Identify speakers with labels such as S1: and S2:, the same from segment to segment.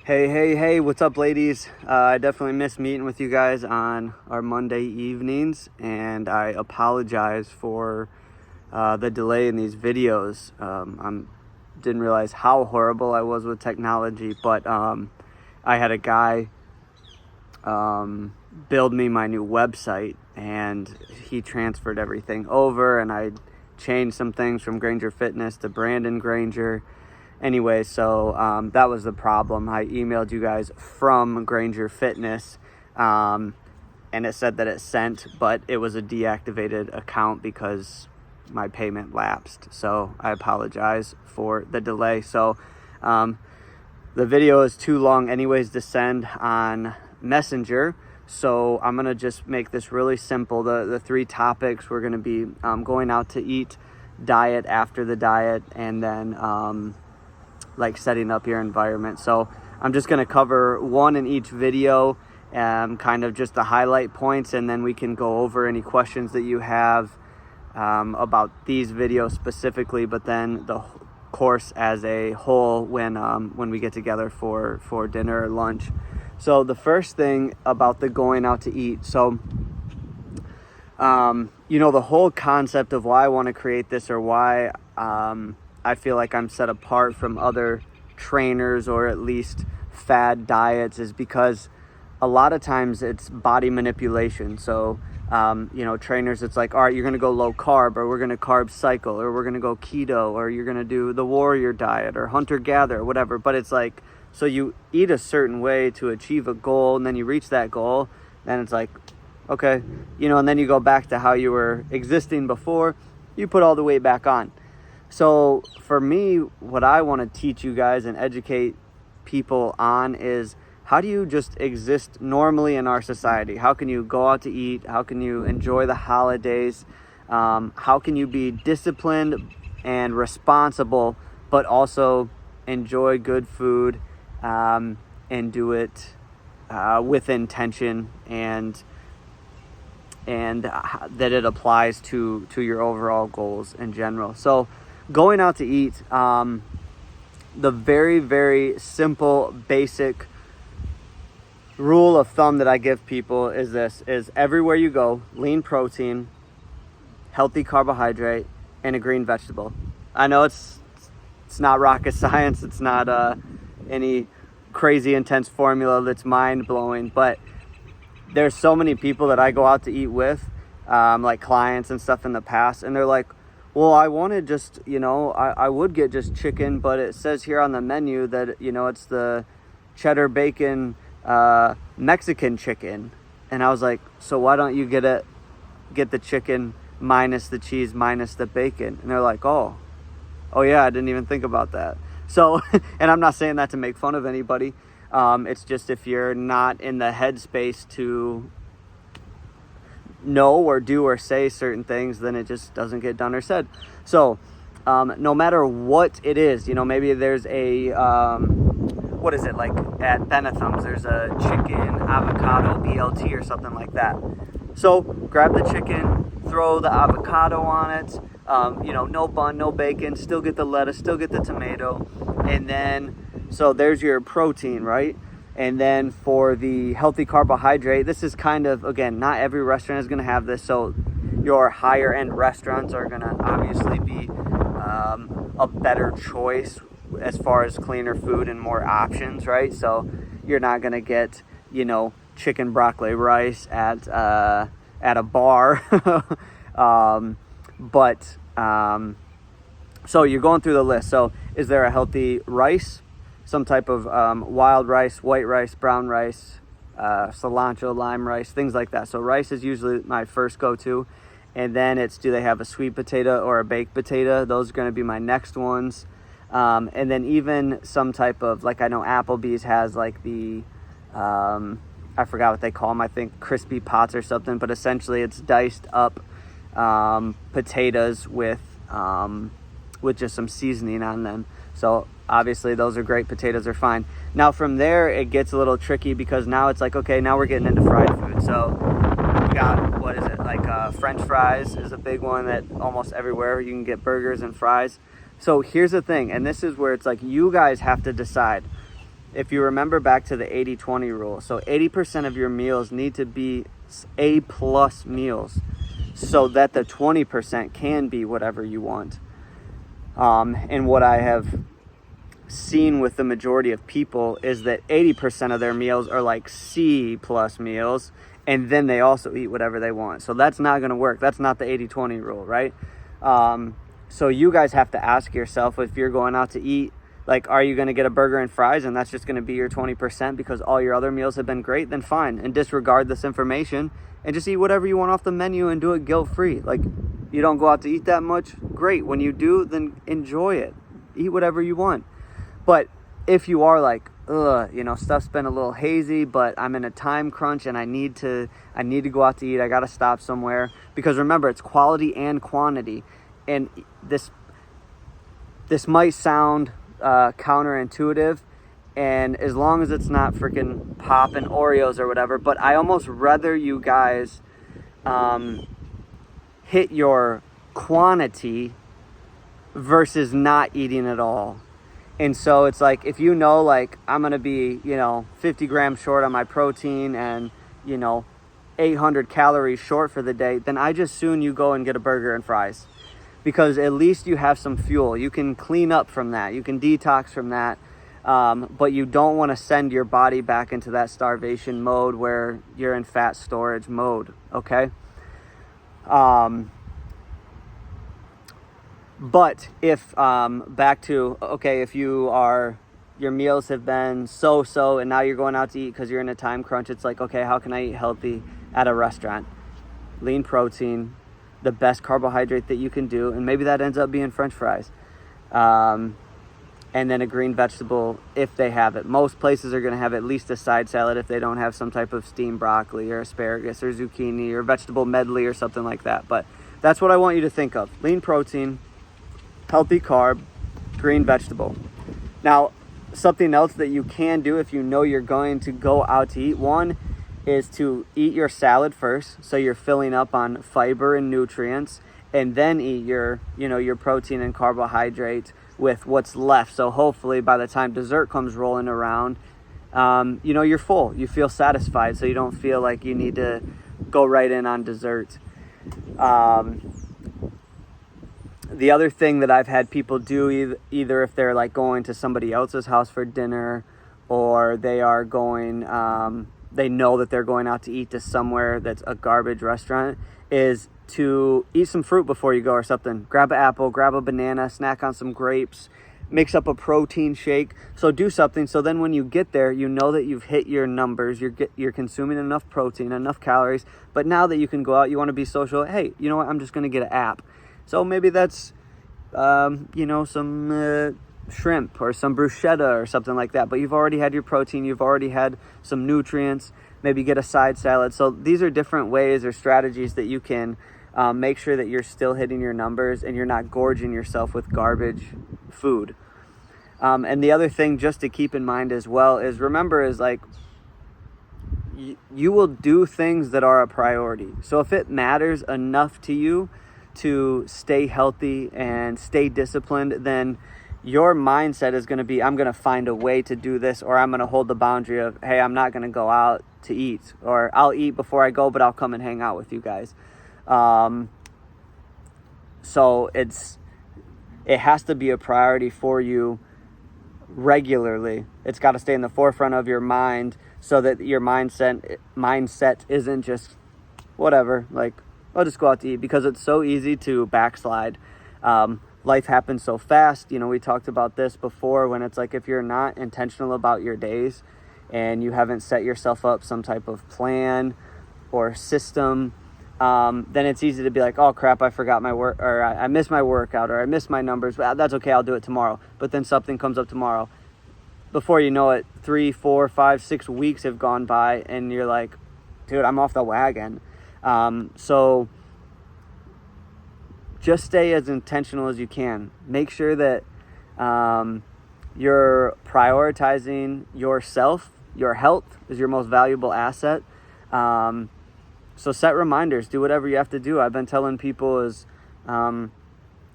S1: Hey, what's up, ladies? I definitely miss meeting with you guys on our Monday evenings, and I apologize for the delay in these videos. Didn't realize how horrible I was with technology, but I had a guy build me my new website, and he transferred everything over, and I changed some things from Granger Fitness to Brandon Granger. Anyway, so that was the problem. I emailed you guys from Granger Fitness, and it said that it sent, but it was a deactivated account because my payment lapsed. So I apologize for the delay. So the video is too long anyways to send on Messenger. So I'm going to just make this really simple. The three topics, we're going to be going out to eat, diet after the diet, and then like setting up your environment. So I'm just going to cover one in each video, kind of just the highlight points, and then we can go over any questions that you have about these videos specifically, but then the course as a whole when we get together for dinner or lunch. So the first thing about the going out to eat, so the whole concept of why I want to create this, or why I feel like I'm set apart from other trainers, or at least fad diets, is because a lot of times it's body manipulation. So, trainers, it's like, all right, you're going to go low carb, or we're going to carb cycle, or we're going to go keto, or you're going to do the warrior diet or hunter gatherer, whatever. But it's like, so you eat a certain way to achieve a goal, and then you reach that goal, then it's like, okay, and then you go back to how you were existing before, you put all the weight back on. So for me, what I want to teach you guys and educate people on is, how do you just exist normally in our society? How can you go out to eat? How can you enjoy the holidays? How can you be disciplined and responsible, but also enjoy good food and do it with intention, and that it applies to your overall goals in general. So going out to eat, the very, very simple, basic rule of thumb that I give people is this: is everywhere you go, lean protein, healthy carbohydrate, and a green vegetable. I know it's not rocket science. It's not any crazy intense formula that's mind-blowing, but there's so many people that I go out to eat with, like clients and stuff in the past, and they're like, well, I wanted just, I would get just chicken, but it says here on the menu that, it's the cheddar bacon Mexican chicken. And I was like, so why don't you get the chicken minus the cheese minus the bacon? And they're like, oh yeah, I didn't even think about that. So, and I'm not saying that to make fun of anybody. It's just, if you're not in the headspace to know or do or say certain things, then it just doesn't get done or said. So no matter what it is, maybe there's a what is it, like at Benetham's, there's a chicken avocado BLT or something like that. So grab the chicken, throw the avocado on it, no bun, no bacon, still get the lettuce, still get the tomato, and then so there's your protein, right? And then for the healthy carbohydrate, this is kind of, again, not every restaurant is going to have this. So your higher end restaurants are going to obviously be a better choice as far as cleaner food and more options, right? So you're not going to get, chicken broccoli rice at a bar. So you're going through the list. So is there a healthy rice? Some type of wild rice, white rice, brown rice, cilantro, lime rice, things like that. So rice is usually my first go-to. And then it's, do they have a sweet potato or a baked potato? Those are going to be my next ones. And then even some type of, like, I know Applebee's has like the, I forgot what they call them, I think crispy pots or something. But essentially it's diced up potatoes with just some seasoning on them. So obviously those are great. Potatoes are fine. Now from there, it gets a little tricky, because now it's like, okay, now we're getting into fried food. So we got, what is it, like French fries is a big one that almost everywhere you can get burgers and fries. So here's the thing, and this is where it's like, you guys have to decide. if you remember back to the 80-20 rule, so 80% of your meals need to be A+ meals so that the 20% can be whatever you want. And what I have seen with the majority of people is that 80% of their meals are like C+ meals, and then they also eat whatever they want. So that's not going to work. That's not the 80-20 rule, right? So you guys have to ask yourself, if you're going out to eat, like, are you going to get a burger and fries and that's just going to be your 20% because all your other meals have been great? Then fine, and disregard this information and just eat whatever you want off the menu and do it guilt-free. Like, you don't go out to eat that much? Great. When you do, then enjoy it. Eat whatever you want. But if you are like, stuff's been a little hazy, but I'm in a time crunch and I need to go out to eat. I got to stop somewhere. Because remember, it's quality and quantity. And this might sound counterintuitive, and as long as it's not freaking popping Oreos or whatever, but I almost rather you guys hit your quantity versus not eating at all. And so it's like, if you know, like, I'm going to be, 50 grams short on my protein and, 800 calories short for the day, then I just soon you go and get a burger and fries. Because at least you have some fuel. You can clean up from that. You can detox from that. But you don't want to send your body back into that starvation mode where you're in fat storage mode, okay? But if, if your meals have been so-so and now you're going out to eat because you're in a time crunch, it's like, okay, how can I eat healthy at a restaurant? Lean protein, the best carbohydrate that you can do, and maybe that ends up being French fries. And then a green vegetable if they have it. Most places are going to have at least a side salad if they don't have some type of steamed broccoli or asparagus or zucchini or vegetable medley or something like that. But that's what I want you to think of. Lean protein, healthy carb, green vegetable. Now, something else that you can do if you know you're going to go out to eat, one is to eat your salad first, so you're filling up on fiber and nutrients, and then eat your protein and carbohydrate with what's left. So hopefully by the time dessert comes rolling around, you're full. You feel satisfied, so you don't feel like you need to go right in on dessert. The other thing that I've had people do, either if they're like going to somebody else's house for dinner, or they are going, they know that they're going out to eat to somewhere that's a garbage restaurant, is to eat some fruit before you go or something. Grab an apple, grab a banana, snack on some grapes, mix up a protein shake. So do something so then when you get there, you know that you've hit your numbers, you're consuming enough protein, enough calories. But now that you can go out, you want to be social. Hey, you know what? I'm just going to get an app. So maybe that's, some shrimp or some bruschetta or something like that. But you've already had your protein. You've already had some nutrients. Maybe get a side salad. So these are different ways or strategies that you can make sure that you're still hitting your numbers and you're not gorging yourself with garbage food. And the other thing just to keep in mind as well is, remember, is like, you will do things that are a priority. So if it matters enough to you to stay healthy and stay disciplined, then your mindset is going to be, I'm going to find a way to do this, or I'm going to hold the boundary of, hey, I'm not going to go out to eat, or I'll eat before I go, but I'll come and hang out with you guys. So it has to be a priority for you regularly. It's got to stay in the forefront of your mind so that your mindset isn't just whatever, like, I'll just go out to eat, because it's so easy to backslide. Life happens so fast. We talked about this before, when it's like, if you're not intentional about your days and you haven't set yourself up some type of plan or system, then it's easy to be like, oh crap, I forgot my work, or I missed my workout, or I missed my numbers. Well, that's okay, I'll do it tomorrow. But then something comes up tomorrow. Before you know it, 3, 4, 5, 6 weeks have gone by and you're like, dude, I'm off the wagon. So just stay as intentional as you can. Make sure that you're prioritizing yourself. Your health is your most valuable asset. So set reminders. Do whatever you have to do. I've been telling people is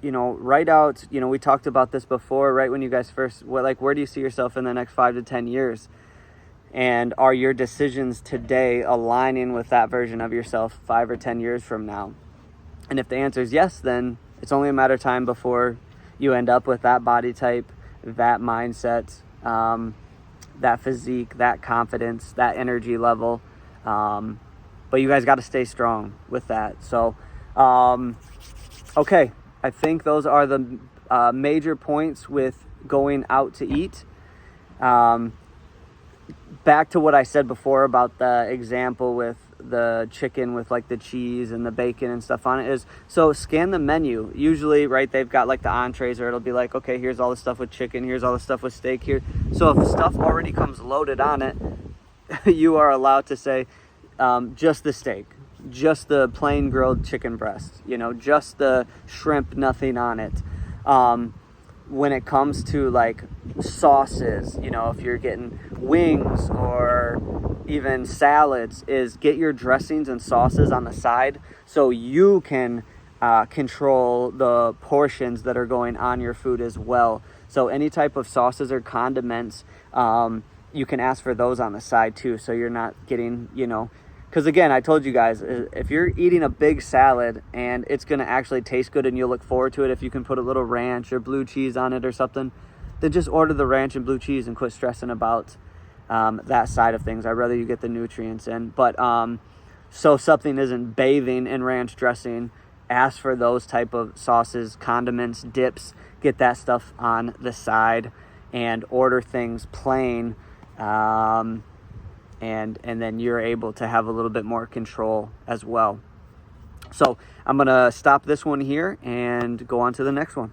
S1: write out, we talked about this before, right when you guys first, where do you see yourself in the next 5 to 10 years? And are your decisions today aligning with that version of yourself 5 or 10 years from now? And if the answer is yes, then it's only a matter of time before you end up with that body type, that mindset, that physique, that confidence, that energy level. But you guys got to stay strong with that. So, okay, I think those are the major points with going out to eat. Back to what I said before about the example with the chicken with like the cheese and the bacon and stuff on it is, so scan the menu. Usually, right, they've got like the entrees, or it'll be like, okay, here's all the stuff with chicken, here's all the stuff with steak here. So if stuff already comes loaded on it, you are allowed to say just the steak, just the plain grilled chicken breast, just the shrimp, nothing on it. When it comes to like sauces, if you're getting wings or even salads, is get your dressings and sauces on the side so you can control the portions that are going on your food as well. So any type of sauces or condiments, you can ask for those on the side too, so you're not getting, because again, I told you guys, if you're eating a big salad and it's going to actually taste good and you'll look forward to it, if you can put a little ranch or blue cheese on it or something, then just order the ranch and blue cheese and quit stressing about that side of things. I'd rather you get the nutrients in. But so something isn't bathing in ranch dressing, ask for those type of sauces, condiments, dips, get that stuff on the side, and order things plain. And then you're able to have a little bit more control as well. So I'm going to stop this one here and go on to the next one.